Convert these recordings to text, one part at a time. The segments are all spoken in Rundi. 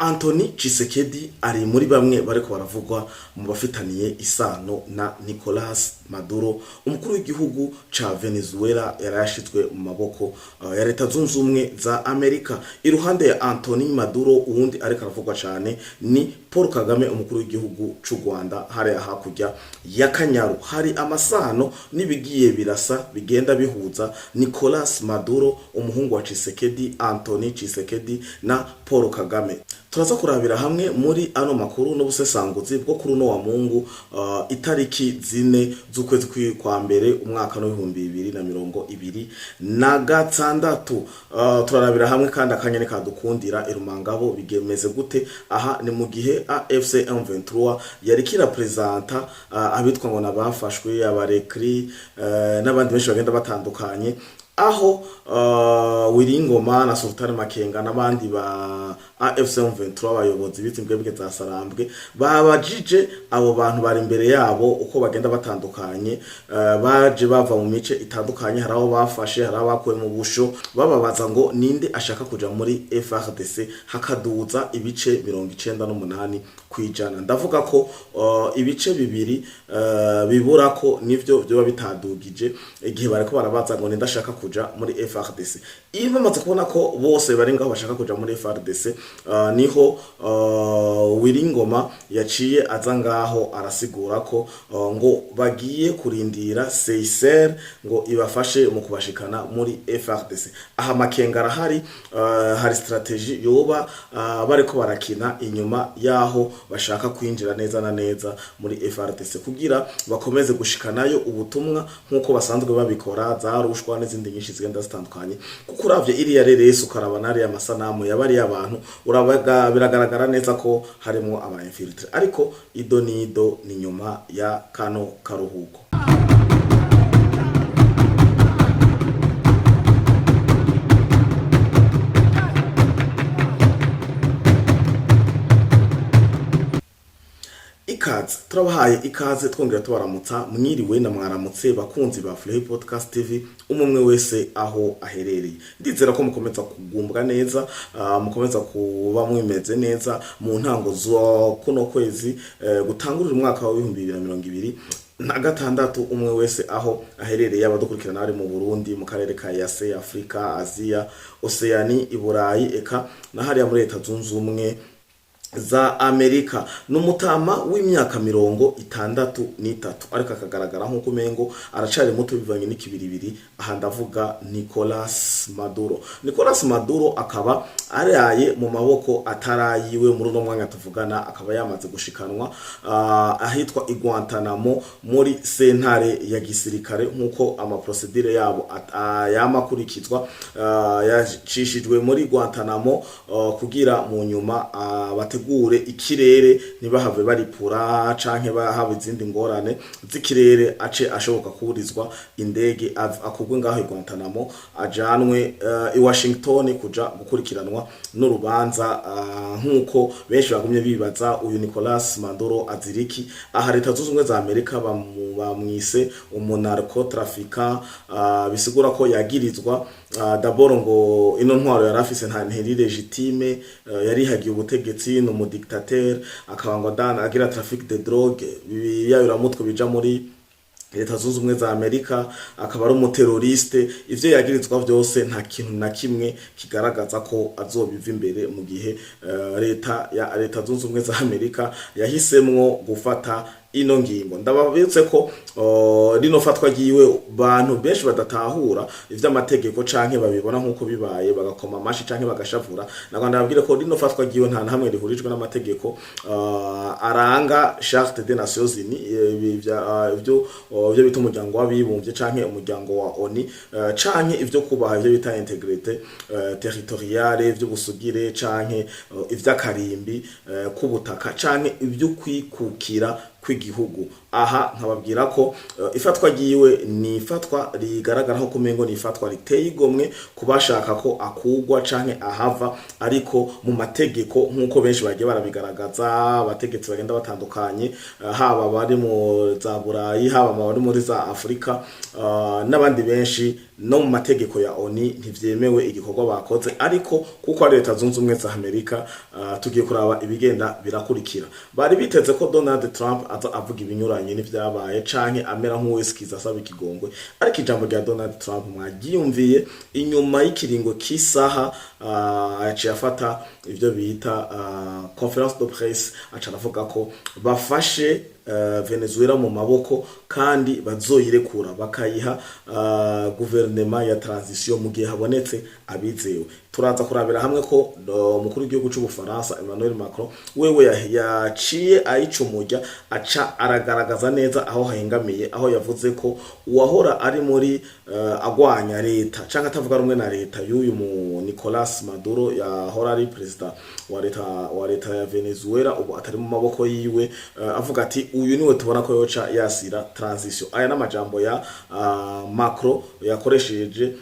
Anthony Tshisekedi ari muri bamwe bariko baravugwa mu bafitaniye isano na Nicolas Maduro, umukuru w'igihugu ca Venezuela yarashizwe mu maboko ya leta zunze ubumwe za Amerika. Iruhande ya Anthony Maduro uwundi ariko aravugwa cyane ni Paul Kagame, umukuru w'igihugu c'u Rwanda. Hari hakurya ya Kanyaru hari amasano nibigiye birasa bigenda bihuza Nicolas Maduro, umuhungu wa Tshisekedi, Anthony Tshisekedi na Paul Kagame. Turaza kurabira hamwe muri ano makuru n'ubusesanguzi bwo kuri uno wa Mungu itariki 4 z'ukwezi kwa mbere umwaka wa 2026. Turarabira hamwe kandi akanyene kadukundira irumangabo bigemeze gute. Aha ni mu gihe AFC M23 yari kira presenta abitwa ngo nabafashwe abarekri n'abandi benshi bagenda batandukanye, aho Wiringoma na Sultan Makenga n'abandi ba AFC M23 abayobozi b'izimbwe za Sarambwe babajije abo bantu bari imbere yabo uko bagenda batandukanye, baje bava mu mice itandukanye, haraho bafashe haraho bakuye mu busho, bababaza ngo ninde ashaka kuja muri FARDC hakaduza ibice 98 kwijana. Ndavuga ko ibice bibiri bibura ko nivyo byo bitadugije igihe bariko barabaza ngo ninde ashaka kuja muri FARDC. Iyo bamaze kubona ko bose bari ngaho bashaka kuja muri FARDC, niho Wiringoma yaciye aza ngaho arasigura ko ngo bagiye kurindira Seychelles ngo ibafashe mu kubashikana muri FARDC. Aha Makenga arahari, hari strategy yoba bariko barakina inyuma yaho bashaka kwinjira neza na neza muri FARDC kugira bakomeze gushikanayo ubutumwa nkuko basanzwe babikora, zarushwa n'izindi nyinshi zigenda zitandukanye. Kuko uravye iriya rereso ukarabana ari amasanamu yabari abantu urabaga biragaragara neza ko harimo aba infiltre, ariko ido nido ni nyuma ya kano karuhuko. Turabahaye ikaze twongera tubaramutsa, mwiriwe na mwaramutse bakunzi ba Fly Podcast TV umwe wese aho aherereye. Ndizera ko mukomeza kugumbwa neza, mukomeza kuba mwimeze neza mu ntango zo kuno kwezi gutangurira umwaka wa 2026. Umwe wese aho aherereye, abadukurikirana ari mu Burundi, mu karere ka Yase, Afrika, Asia, Oceani, Iburayi, eka na hariya muri leta zunze ubumwe za Amerika. Numutama w'imyaka 63 ariko akagaragara nkuko mengo aracari muto bivanye n'ikibiribiri. Aha ndavuga Nicolas Maduro. Nicolas Maduro akaba araye mu maboko atarayiwe muri no mwanya tuvugana, akaba yamaze gushikanwa ahitwa Guantanamo muri sentare ya gisirikare nkuko ama procedure yabo yamakurikizwa. Yacishijwe muri Guantanamo kugira mu nyuma bategure ikirere ntibahave baripura canke bahave izindi ngorane z'ikirere, ace ashoboka kuburizwa indege akugwe ngaho Guantanamo ajanwe i Washington kuja gukurikiranwa n'urubanza nkuko benshi bagumye bibaza uyu Nicolas Maduro aziriki. Aha leta zunze ubumwe za Amerika bamwise umunarcotrafica, bisigura ko yagirizwa d'abord ngo ino ntwaro yarafise nta nteri legitime, yari hagiye ubutegetsi no mu dictateur, akaba ngo agira trafic de drogue yayura mutwe bija muri leta zunze ubumwe za Amerika, akaba ari umuteroriste. Ivyo yagirizwa byose nta kintu na kimwe kigaragaza ko azobiva imbere mu gihe leta zunze ubumwe za Amerika yahisemwo gufata ino ngingo. Ndababitse ko rino fatwa giwe bantu benshi badatahura ivy'amategeko canke babibona nkuko bibaye bagakoma amashi canke bagashavura. Naganda babwire ko rino fatwa giwe nta hamwe rihurijwe n'amategeko aranga Charte des Nations Unies, ivyo bita umuryango w'abibumbye canke umuryango wa ONU, canke ivyo kubaha ivyo bita integrité territoriale, ivyo busugire canke ivy'akarimbi kubutaka, canke ivyo kwikukira kw'igihugu. Aha nkababwira ko ifatwa giwe ni ifatwa rigaragara ko kumengo ni ifatwa riteye igomwe kubashaka ko akugwa canke ahava, ariko mu mategeko nkuko benshi bagiye barabigaragaza, abategetsi bagenda batandukanye, haba bari mu za Burayi, haba bari muri za Afrika, n'abandi benshi no mu mategeko ya ONU ntivyemewe igikorwa bakoze, ariko kuko ari leta zunze ubumwe za Amerika tugiye kuraba ibigenda birakurikira. Bari biteze ko Donald Trump aza avuga ibinyuranye n'ivyabaye canke amera nk'uwesikiza asaba ikigongwe, ariko ijambo rya Donald Trump mwagiyumviye inyuma y'ikiringo k'isaha yaciye afata ivyo bita conference de presse, aca aravuga ko bafashe Venezuela mu maboko kandi bazoyirekura bakayiha guverinoma ya transition mu gihe habonetse abizewe. Turaza kurabira hamwe ko umukuru w'igihugu c'Ubufaransa Emmanuel Macron wewe yaciye ayicumujya aca aragaragaza neza aho hahengamiye, aho yavuze ko uwahora ari muri agwanya leta canke atavuga rumwe na leta y'uyu mu Nicolas Maduro yahora ari president wa leta ya Venezuela ubu atari mu maboko yiwe, avuga ati uyu niwe tubona ko yoca yasira transition. Aya n'amajambo ya Macron yakoresheje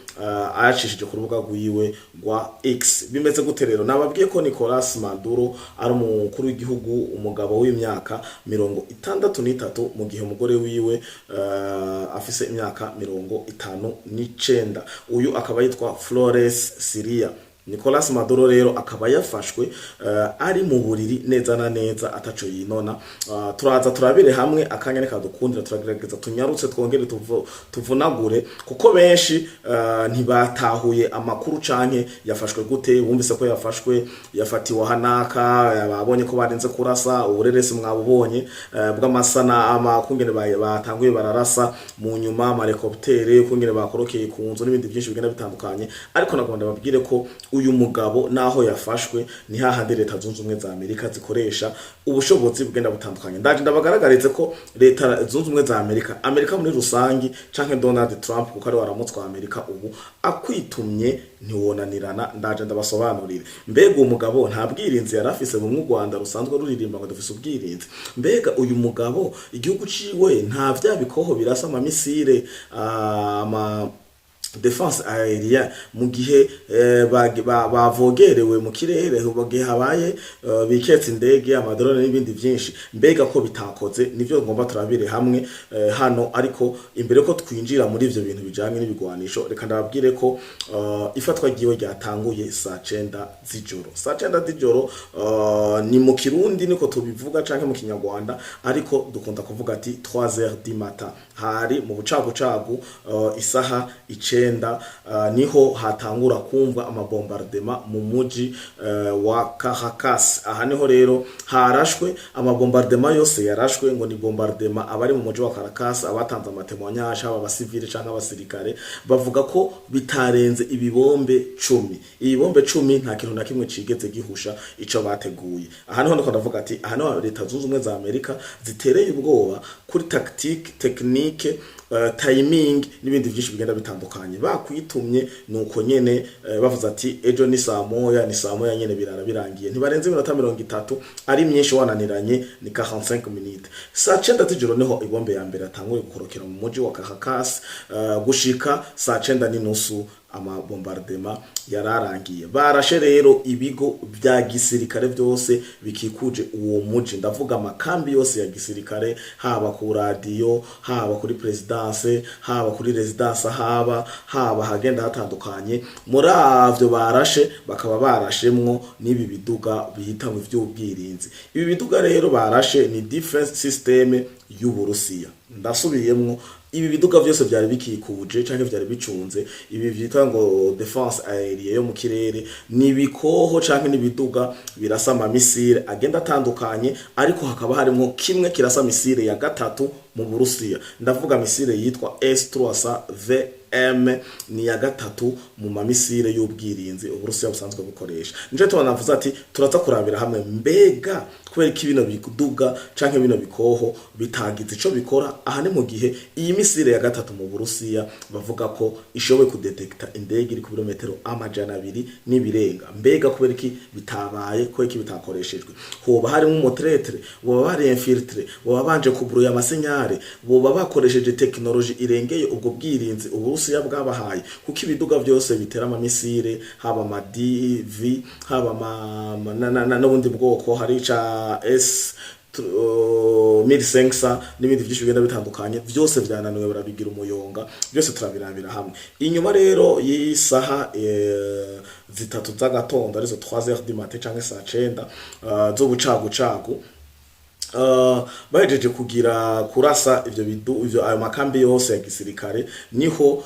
ayacishije ku rubuga rwiwe rwa X. Bimeze gute rero? Nababwiye ko Nicolas Maduro ari umukuru w'igihugu, umugabo w'imyaka 63 mu gihe umugore wiwe afise imyaka 59. Uyu akaba yitwa Flores Siria. Nicolas Maduro rero akaba yafashwe ari mu buriri neza na neza ataco yinona. Turaza turabire hamwe akanya kadukundira, turagerageza tunyarutse twongere tuvunagure kuko benshi ntibatahuye amakuru canke yafashwe gute. Bumvise ko yafatiwe hanaka, babonye ko barenze kurasa, ubureresi mwabubonye bw'amasana amakungene batanguye bararasa mu nyuma amarekoptere kungene bakorokeye ku nzu n'ibindi byinshi bigenda bitandukanye, ariko nagomba babwire ko uyu mugabo naho yafashwe ni hahandi leta zunze ubumwe za Amerika zikoresha ubushobozi bugenda butandukanye. Ndaje ndabagaragarize ko leta zunze ubumwe za Amerika muri rusangi canke Donald Trump kuko ari waramutswa Amerika ubu akwitumye ntiwonanirana. Ndaje ndabasobanurira mbega umugabo nta bwirinzi yarafise mu Rwanda rusanzwe ruririmba ngo dufise ubwirinzi. Mbega uyu mugabo igihugu ciwe nta vyabikoho birasa ama misile defense aérienne mu gihe bavogerewe mu kirere bagihe habaye biketse indege amadrone n'ibindi byinshi. Mbega ko bitakoze nivyo ngomba turabire hamwe hano, ariko imbere ko twinjira muri ivyo bintu bijanye n'ibigwanisho reka ndababwire ko ifatwa giwe ryatanguye saa 9 z'ijoro. Saa 9 z'ijoro ni mu Kirundi niko tubivuga canke mu Kinyarwanda, ariko dukunda kuvuga ati 3h du matin. Hari mu bucagucagu isaha niho hatangura kumva amabombardement mu muji wa Caracas. Aha niho rero harashwe amabombardement yose yarashwe ngo ni bombardement abari mu muji wa Caracas. Abatanze amatemonyasha abasivile canke abasirikare bavuga ko bitarenze ibibombe 10. Ibibombe 10 nta kintu na kimwe cigeze gihusha ico bateguye. Aha niho ndavuga ati aha niho leta zunze ubumwe za Amerika zitereye ubwoba kuri tactique, technique, timing n'ibindi byinshi bigenda bitandukanye. Bakwitumye nuko nyene bavuze ati ejo ni saa moya nyene birangiye, ntibarenze iminota 30 ari myinshi wananiranye ni 45 minutes. Saa 9 z'ijoro niho ibombe ya mbere atanguye gukorokera mu muji wa Caracas, gushika saa 9:30 amabombardement yararangiye. Barashe rero ibigo bya gisirikare byose bikikuje uwo muji, ndavuga amakambi yose ya gisirikare, haba ku radio, haba kuri presidence, haba kuri residence, haba hagenda hatandukanye. Muri avyo barashe bakaba barashemwo nibi biduga bihitamwe vy'ubwirinzi. Ibi biduga rero barashe ni defense system y'Uburusiya. Ndasubiyemwo ibi biduga byose byari bikikuje canke byari bicunze ibi vyitwa ngo defense aérienne yo mu kirere, ni bikoho canke ni biduga birasa ama misile agenda atandukanye, ariko hakaba harimo kimwe kirasa misile ya gatatu mu Burusiya. Ndavuga misile yitwa S-300 ni ya gatatu mu mamisire y'ubwirinzi Uburusiya busanzwe bukoresha. Nje tubanavuze ati turaza kurabira hamwe mbega kubera iki bino biduga canke bino bikoho bitagize ico bikora. Aha ni mu gihe iyi misire ya gatatu mu Burusiya bavuga ko ishoboye kudetekta indege iri ku birometero 200 n'ibirenga. Mbega kubera iki bitabaye, ko iki bitakoreshejwe? Hoba harimo umotretre, boba bari infiltre, boba banje kubruya amasenyare, boba bakoresheje technology irengeye ubwo bwirinzi Uburusiya bwabahaye, kuko ibiduga byose bitera ama misile, haba ama DV, haba n'ubundi bwoko, hari ca 1500 n'ibindi byinshi bigenda bitandukanye, byose byananiwe barabigira umuyonga, byose turabirabira hamwe. Inyuma rero y'isaha zitatu z'agatondo arizo 3h du matin canke saa 9 zo bucagucagu, bahejeje kugira kurasa ivyo ayo makambi yose ya gisirikare, niho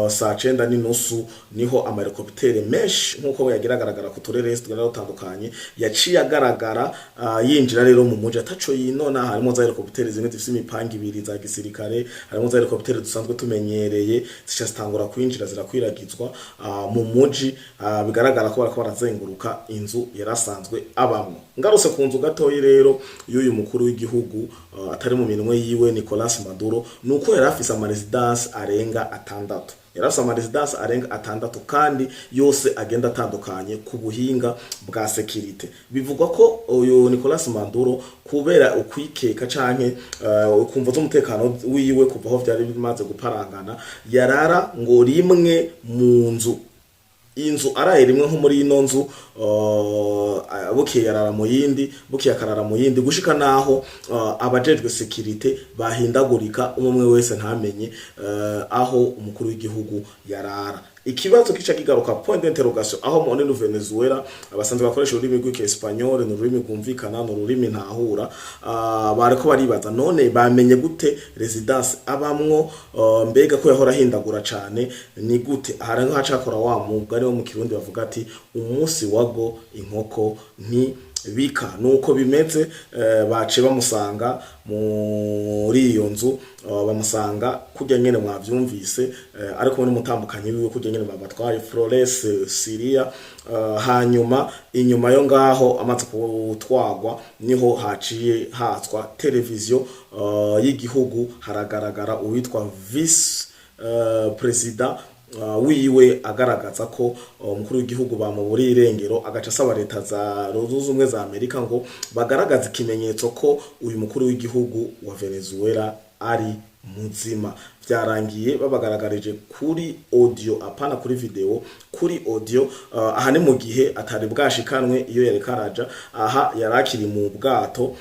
saa 9:30 niho amahelikoptere menshi nkuko yagaragara ku turere tugenda dutandukanye yaciye agaragara yinjira rero mu muji ataco yinona. Harimo za helikoptere zimwe zifise imipanga ibiri za gisirikare, harimo za helikoptere dusanzwe tumenyereye zishastangura kwinjira zirakwiragizwa mu muji, bigaragara ko barako barazenguruka inzu yarasanzwe abamwe. Ngaruse ku nzu gatoyi rero y'uyu mukuru w'igihugu atari mu minwe yiwe Nicolas Maduro, nuko yari afise ama residence arenga 6. Yarafise ama residence arenga 6 kandi yose agenda atandukanye ku buhinga bwa security. Bivugwa ko uyu Nicolas Maduro kubera ukwikeka canke ukumva z'umutekano wiwe kuva aho vyari bimaze guparangana, yarara ngo rimwe mu nzu inzu araye rimwe nko muri ino nzu, bukiye yarara mu yindi, bukiye akarara mu yindi, gushika naho abajejwe security bahindagurika, umwe wese ntamenye aho umukuru w'igihugu yarara. Ikibazo kica kigaruka point d'interrogation aho mu nene Venezuela abasanzwe bakoresha ururimi rw'Espanyol, n'ururimi rwumvikana, n'ururimi ntahura, bariko baribaza none bamenye gute residence abamwo, mbega ko yahora hindagura cane ni gute. Hari nko hacakora wa mugari wo mu Kirundi bavuga ati umunsi wago inkoko nti bika, nuko bimeze. Bace bamusanga muri iyo nzu, bamusanga kujya nyene mwavyumvise, ariko muri mutambukanyi wiwe kujya nyene babatwaye Flores Syria. Hanyuma inyuma yo ngaho amaze kutwagwa niho haciye hatswa televiziyo y'igihugu, haragaragara uwitwa vice president wiwe agaragaza ko umukuru w'igihugu bamuburiye irengero, agaca asaba leta za Zunze za Amerika ngo bagaragaza ikimenyetso ko uyu mukuru w'igihugu wa Venezuela ari muzima. Byarangiye babagaragarije kuri audio, apana kuri video, kuri audio. Aha ni mu gihe atari bwashikanwe iyo yari karaja, aha yarakiri mu ubwato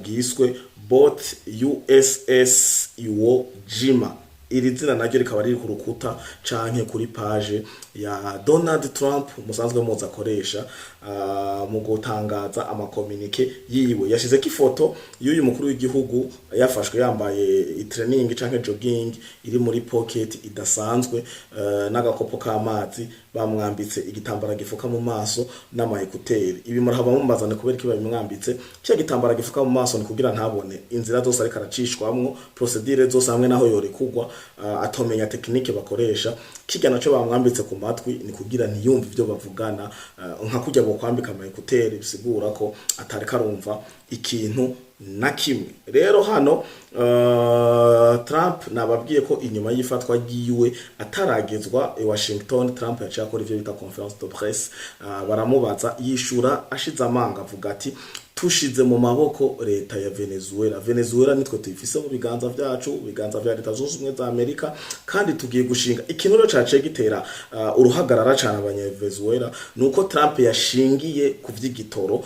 bwiswe boat USS Iwo Jima. Iri zina naryo rikaba riri ku rukuta canke kuri page ya Donald Trump musanzwe muza akoresha mu gutangaza amakomunike yiwe. Yashizeko ifoto y'uyu mukuru w'igihugu yafashwe yambaye training canke jogging iri muri pocket idasanzwe, n'agakopo k'amazi, bamwambitse igitambara gifuka mu maso n'ama ekuteri. Ibi murahaba mumazane kubera kiba bimwambitse cya gitambara gifuka mu maso ni kugira ntabone inzira zose ariko aracishwamwo, procedure zose hamwe naho yore kugwa, atomenya technique bakoresha. Kijya naco bamwambitse ku matwi ni kugira ntiyumve ibyo bavugana, nka kujya bo kwambika ama ekuteri, bisigura ko atari karumva ikintu na kimwe. Rero hano Trump nababwiye ko inyuma y'ifatwa giwe ataragezwa i Washington, Trump yaciye akora ivyo bita conference de presse, baramubaza yishura ashize amanga avuga ati tushize mu maboko leta ya Venezuela. Venezuela nitwe tuyifise mu biganza vyacu, biganza vya leta zunze ubumwe za Amerika, kandi tugiye gushinga ikintu cace gitera uruhagarara cyane abanyavenezuela nuko Trump yashingiye ku vy'igitoro,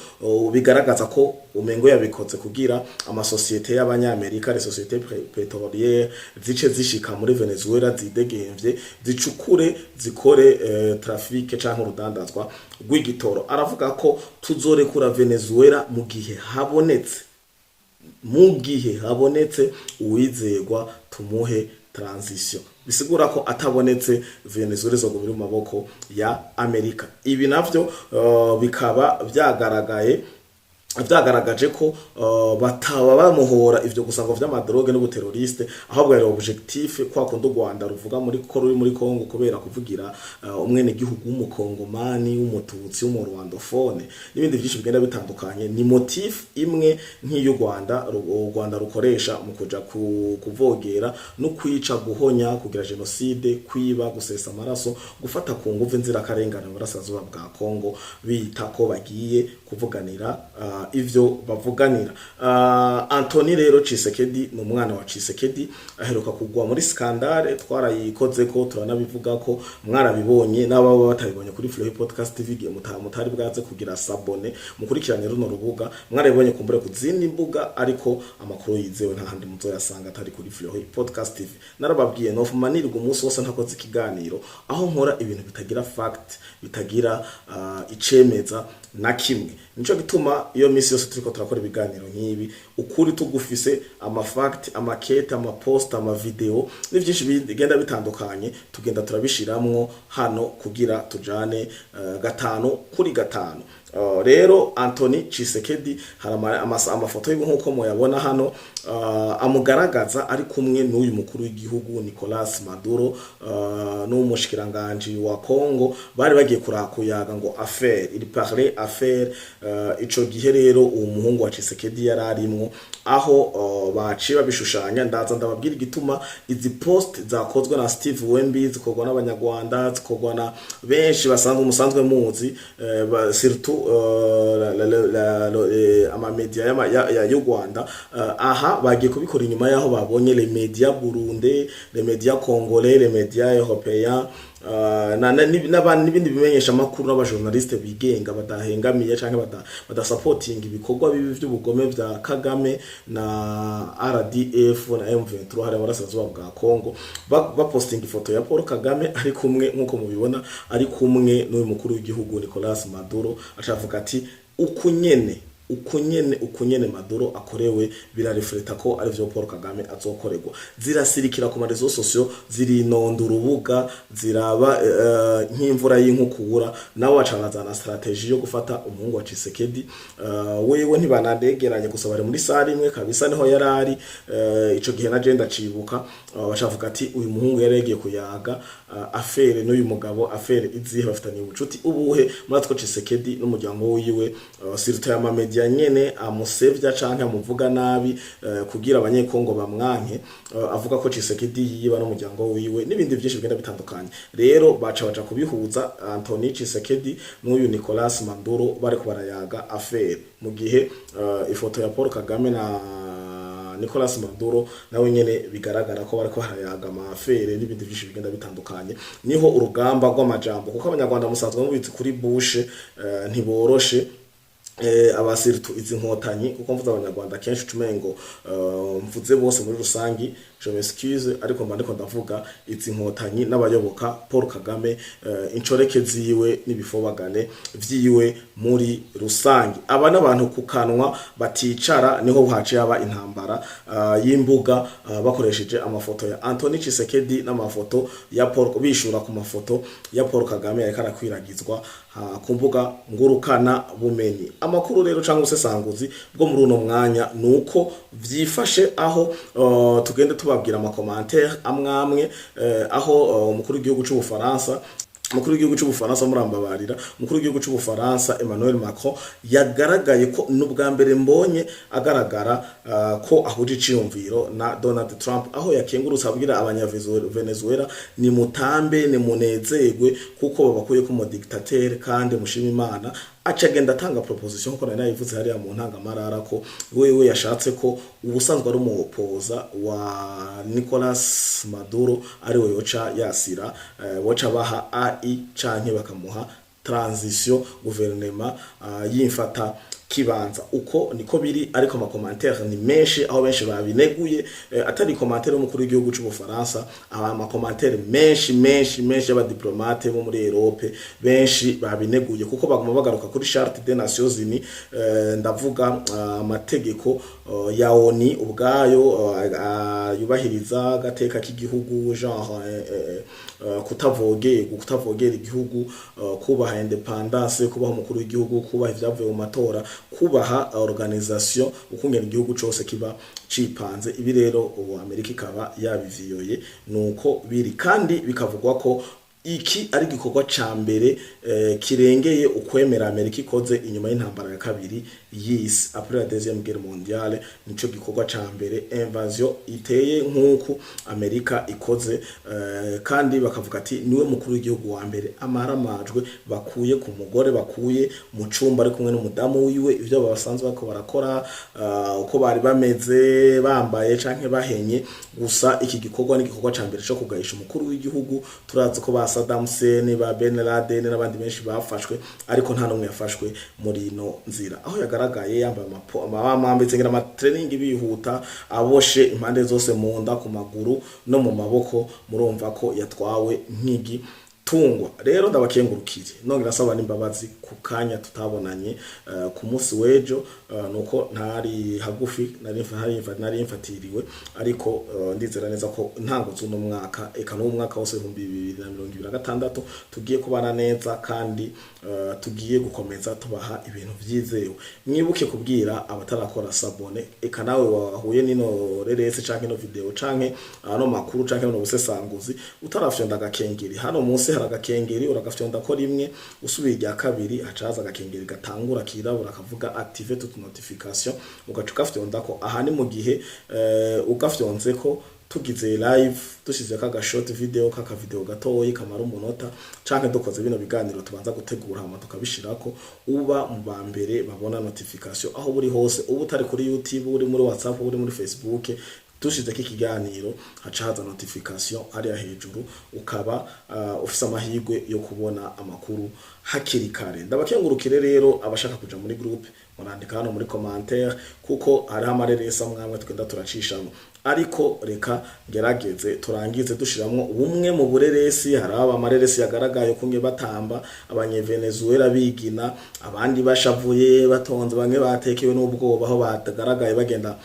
bigaragaza ko umengo yabikoze kugira amasosiyete y'abanyamerika, les sociétés pétrolières zice zishika muri Venezuela zidegemvye, zicukure, zikore trafic canke urudandazwa rw'igitoro. Aravuga ko tuzorekura Venezuela mu gihe habonetse uwizegwa tumuhe transition. Bisigura ko atabonetse Venezuela izogumira mu maboko ya Amerika. Ibi navyo bikaba vyagaragaje ko bataba bamuhora ivyo gusango vy'amadroge n'ubuteroriste, ahubwo ari objectif kwa kondo Rwanda ruvuga muri Kongo kubera kuvugira umwene gihugu w'umukongomani, w'umututsi, w'umurwandofone n'ibindi byinshi bigenda bitandukanye. Ni motif imwe nk'iyo Rwanda rukoresha mu kuja kuvogera no kwica, guhonya, kugira genocide, kwiba, gusesa amaraso, gufata ku nguvu inzira karengana mu burasirazuba bwa Kongo, bita ko bagiye kuvuganira ivyo bavuganira. Anthony rero Tshisekedi ni umwana wa Tshisekedi aheruka kugwa muri skandale twarayikoze ko turanabivuga ko mwarabibonye n'ababa batabibonye kuri Flow Podcast TV mutari bwaze kugira sabone mukurikirane runo rubuga mwarabibonye kumbure ku zindi mbuga ariko amakuru yizewe nta handi muzoyasanga atari kuri Flow Podcast TV. Narababwiye no fumanirwa umunsi wose ntakoze ikiganiro aho nkora ibintu bitagira fact bitagira icemeza na kimwe. Nico gituma iyo misi yose turiko turakora ibiganiro nk'ibi ukuri tugufise ama fact amakete ama post ama video n'ivyinshi bigenda bitandukanye tugenda turabishiramwo hano kugira tujane gatano kuri gatano. Rero Anthony Tshisekedi hari amafoto y'ibintu nkuko moyabona hano amugaragaza ari kumwe n'uyu mukuru w'igihugu Nicolas Maduro n'umushikiranganje wa Congo bari bagiye kurakuyaga ngo affaire il parlait affaire. Ico gihe rero uwo muhungu wa Tshisekedi yararimwo aho baciye babishushanya ndaza ndababwira igituma izi post zakozwe na Steve Wemby zikorwa n'abanyarwanda zikorwa na benshi basanzwe umusanzwe muzi surtout ama media ya Uganda aha bagiye kubikora inyuma yaho babonye les médias burundais les médias congolais les médias européens n'ibindi bimenyesha makuru n'abajournaliste bigenga badahengamiye canke badasupporting ibikorwa bibi by'ubugome bya Kagame na RDF na M23 hari abarasazuba bwa Congo baposting ifoto ya Paul Kagame ari kumwe nkuko mubibona ari kumwe n'uyu mukuru w'igihugu Nicolas Maduro acavuga ati ukunyene Maduro akorewe birarefleta ko ari vyo Paul Kagame azokorerwa. Zirasirikira ku marezo sosio zirinonda urubuga ziraba nk'imvura y'inkukura nawe acanazana strategy yo gufata umuhungu wa Tshisekedi wewe ntibanadegeranye gusa bari muri sari imwe kabisa niho yarari ico gihe na agenda cibuka bashavuga ati uyu muhungu yaregiye kuyaga affaire n'uyu mugabo affaire izihe bafitanye ubucuti ubuhe muratwo Tshisekedi n'umuryango wiwe sirta ya media nyene amusevya canke amuvuga nabi kugira abanyekongo bamwanke avuga ko Tshisekedi yiba n'umuryango wiwe n'ibindi byinshi bigenda bitandukanye. Rero baca kubihuza Anthony Tshisekedi n'uyu Nicolas Maduro bari kubarayaga affaire mu gihe ifoto ya Paul Kagame na Nicolas Maduro nawe nyene bigaragara ko bariko harayaga amafere n'ibindi byinshi bigenda bitandukanye. Niho urugamba rw'amajambo kuko abanyarwanda musanzwe mubizi kuri bushe ntiboroshe abasiritu izi nkotanyi kuko mvuze abanyarwanda kenshi tumengo mvuze bose muri rusangi je m'excuse ariko mba ndiko ndavuga izi nkotanyi n'abayoboka Paul Kagame incoreke ziwe n'ibifobagane vyiwe muri rusangi. Aba n'abantu kukanwa baticara niho haciye aba intambara y'imbuga bakoresheje amafoto ya Anthony Tshisekedi n'amafoto ya Paul bishura ku mafoto ya Paul Kagame yareka kwiragizwa ku mbuga ngurukana bumenyi. Amakuru rero cyangwa usesanguzi bwo muri uno mwanya nuko vyifashe aho tugende tubabwira ama commentaire amwamwe aho umukuru w'igihugu cy'Ubufaransa murambabarira umukuru w'igihugu cy'Ubufaransa Emmanuel Macron yagaragaye ko n'ubwa mbere mbonye agaragara ko ahuje iciyumviro na Donald Trump aho yakengurutse abwira Venezuela ni mutambe ni munezegwe kuko babakuye ko mu dictateur kandi mushima Imana acagenda atanga proposition ko nari yivuze hariya mu ntangamarara ko wewe yashatse ko ubusanzwe ari umupoza wa Nicolas Maduro ari we yoca yasira woca baha AI canke bakamuha transition gouvernement yimfata kibanza uko niko biri ariko ama commentaire ni menshi aho benshi babineguye atari commentaire y'umukuru w'igihugu cy'Ubufaransa ama commentaire menshi y'aba diplomate bo muri Europe benshi babineguye kuko baguma bagaruka kuri Charte des Nations Unies ndavuga amategeko ya ONU ubwayo yubahiriza gateka k'igihugu genre kutavogera igihugu kubaha independence kubaha umukuru w'igihugu kubaha ivyavuye mu matora kubaha organisation ukungena igihugu cyose kiba cipanze. Ibi rero ubu Amerika ikaba yabiviyoye nuko biri kandi bikavugwa ko iki ari gikorwa ca mbere kirengeye ukwemera Amerika ikoze inyuma y'intambara ya kabiri y'isi après la deuxième guerre mondiale. Nico gikorwa ca mbere invasion iteye nk'uko Amerika ikoze, kandi bakavuga ati niwe mukuru w'igihugu wa mbere amaramajwe bakuye ku mugore, bakuye mu cumba ari kumwe n'umudamu wiwe, ivyo basanzwe bako barakora uko bari bameze bambaye canke bahenye. Gusa iki gikorwa ni gikorwa ca mbere cyo kugahisha umukuru w'igihugu. Turazi ko ba Saddam Hussein, ba Ben Laden n'abandi benshi bafashwe, ariko nta numwe yafashwe muri ino nzira, aho yagaragaye yambaye amambitse ngira amatraining bihuta, aboshe impande zose mu nda, ku maguru no mu maboko. Murumva ko yatwawe nk'igi tungwa. Rero ndabakengurukire nongera asaba n'imbabazi ku kanya tutabonanye ku munsi wejo, nuko ntari hagufi nari mfatiriwe, ariko ndizera neza ko ntango z'uno mwaka eka no mwaka wose 2026 tugiye kubana neza, kandi tugiye gukomeza tubaha ibintu vyizewe. Mwibuke kubwira abatarakora sabone, eka nawe wahuye nino rerese canke no video canke no makuru canke no busesanguzi utarafyonda agakengeri, hano munsi hari agakengeri uragafyonda ko rimwe, usubira rya kabiri hacaza agakengeri gatangura kirabura kavuga active toute notification, ugaca ugafyonda ko. Aha ni mu gihe ugafyonze ko tugize live dushize ka short video kaka video gatoyi kamara umunota, canke dukoze bino biganiro tubanza gutegura hama tukabishirako, uba mu bambere babona notification aho buri hose. Ubu utari kuri YouTube, uri muri WhatsApp, uri muri Facebook, dushize kikiganiro haca haza notification hariya hejuru, ukaba ufise amahirwe yo kubona amakuru hakiri kare. Ndabakengurukire rero abashaka kuja muri groupe, murandika hano muri commentaire, kuko hari amareresa mwamwe tugenda turacishamo, ariko reka gerageze turangize dushiramwo ubumwe mu bureresi. Hari amareresi yagaragaye kumwe batamba, abanyevenezuela bigina, abandi bashavuye batonze, bamwe batekewe n'ubwoba aho batagaragaye bagenda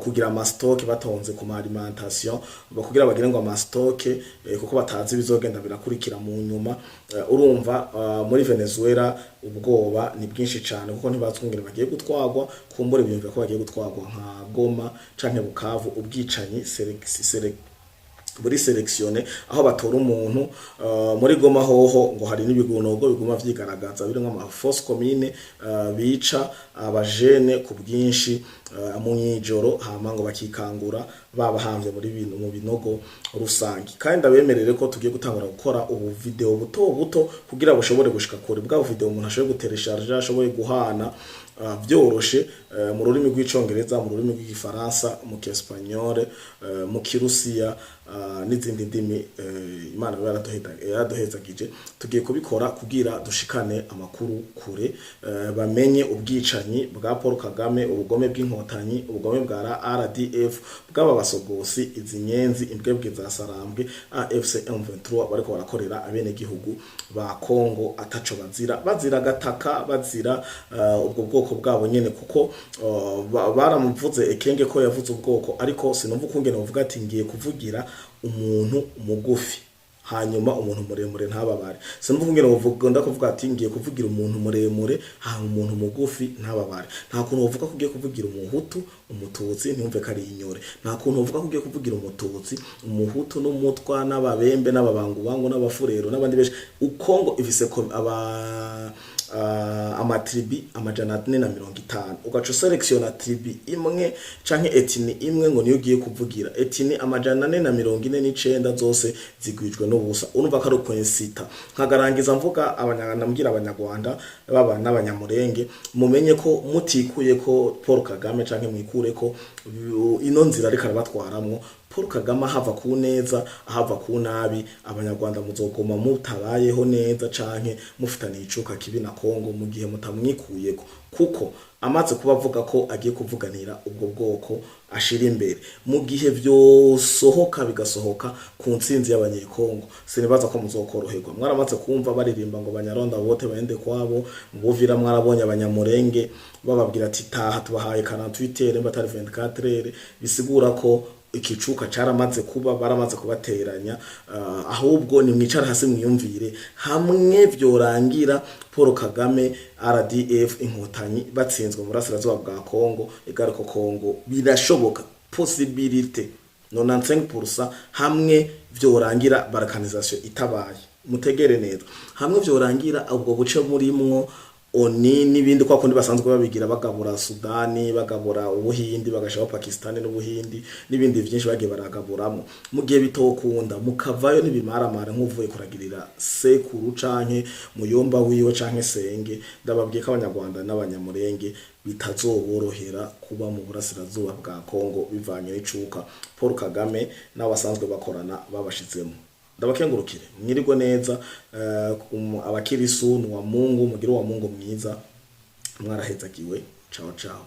kugira amastoke batonze ku alimentation, bakugira bagire ngo amastoke kuko batazi bizogenda birakurikira mu nyuma. Urumva muri Venezuela ubwoba ni bwinshi cyane, kuko ntibatsungire bagiye gutwagwa, kumbure biyumvira ko bagiye gutwagwa nka Goma canke Bukavu, ubwicanyi buri selectione aho batora umuntu. Muri Goma hoho ngo hari n'ibigunogo biguma vyigaragaza biri nka force commune, bica abajene ku bwinshi mu nyijoro, hama ngo bakikangura babahambye mu binogo rusangi. Kandi abemerere ko tugiye gutangura gukora ubu video buto kugira bushobore gushika kure, bwa video umuntu ashoboye gutelecharger, ashoboye guhana byoroshe mu rurimi rw'icongereza, mu rurimi rw'igifaransa, mu kiespanyol, mu kirusiya n'izindi ndimi Imana yaraduhezagije. Tugiye kubikora kugira dushikane amakuru kure, bamenye ubwicanyi bwa Paul Kagame, ubugome bw'inkotanyi, ubugome bwa RDF, bw'aba basogosi, izi nyenzi, imbwebwe za Sarambwe, AFC M23 bariko barakorera abene gihugu ba Kongo ataco bazira gataka, bazira ubwo bwoko bwabo nyene, kuko baramuvuze ekenge ko yavuze ubwoko, ariko sinumva ukungene uvuga ati ngiye kuvugira umuntu mugufi hanyuma umuntu muremure ntababare. Sinumva ukungene uvuga kuvuga ati ngiye kuvugira umuntu muremure hanyuma umuntu mugufi ntababare. Nta kuntu uvuga ko ugiye kuvugira umuhutu umututsi ntumve kari inyore. Nta kuntu uvuga ko ugiye kuvugira umututsi umuhutu n'umutwa n'ababembe n'ababangu bangu n'abafurero n'abandi benshi. Ukongo ifise amatribi amajana 450, ugaca selection tribi imwe canke etini imwe ngo niyo ugiye kuvugira. Etini amajana 449 zose zigwijwe n'ubusa. Urumva ko ari kwensita. Nkagarangiza mvuga abanyarwanda baba n'abanyamurenge, mumenye ko mutikuye ko Paul Kagame canke mwikure ko ino nzira ariko arabatwaramwo. Paul Kagame hava ku neza, ahava ku nabi. Abanyarwanda muzogoma mutabayeho neza canke mufitaniye icuka kibi na Kongo mu gihe mutamwikuyeko, kuko amaze kubavuga ko agiye kuvuganira ubwo bwoko ashira imbere. Mu gihe byosohoka bigasohoka ku ntsinzi y'abanyekongo, sinibaza ko muzokoroherwa. Mwaramaze kumva baririmba ngo banyaronda bote baende kwabo, mubuvira mwarabonye abanyamurenge bababwira ati taha tubahaye 48 mbatari 24, bisigura ko ikicuka caramaze kuba baramaze kubateranya. Ahubwo ni mwicara hasi mwiyumvire hamwe vyorangira Paul Kagame RDF inkotanyi batsinzwe mu burasirazuba bwa Kongo, igariko Kongo birashoboka, possibilité 95% hamwe vyorangira balkanisation itabaye. mutegere neza hamwe vyorangira ubwo buce murimwo oni n'ibindi kwa kundi basanzwe babigira bagabura Sudani bagabura ubuhindi bagashaho Pakistani n'ubuhindi n'ibindi byinshi bagiye baragaburamo mu gihe bitokunda mukavayo nibimaramara nk'uvuye kuragirira sekuru canke muyomba wiwe canke senge ndababwiye ko abanyarwanda n'abanyamurenge bitazoborohera kuba mu burasirazuba bwa Kongo bivanye n'icuka Paul Kagame n'abasanzwe bakorana babashizemo ndabakengurukire mwirirwe neza abakirisu wa Mungu mugire wa Mungu mwiza mwarahezagiwe ciao ciao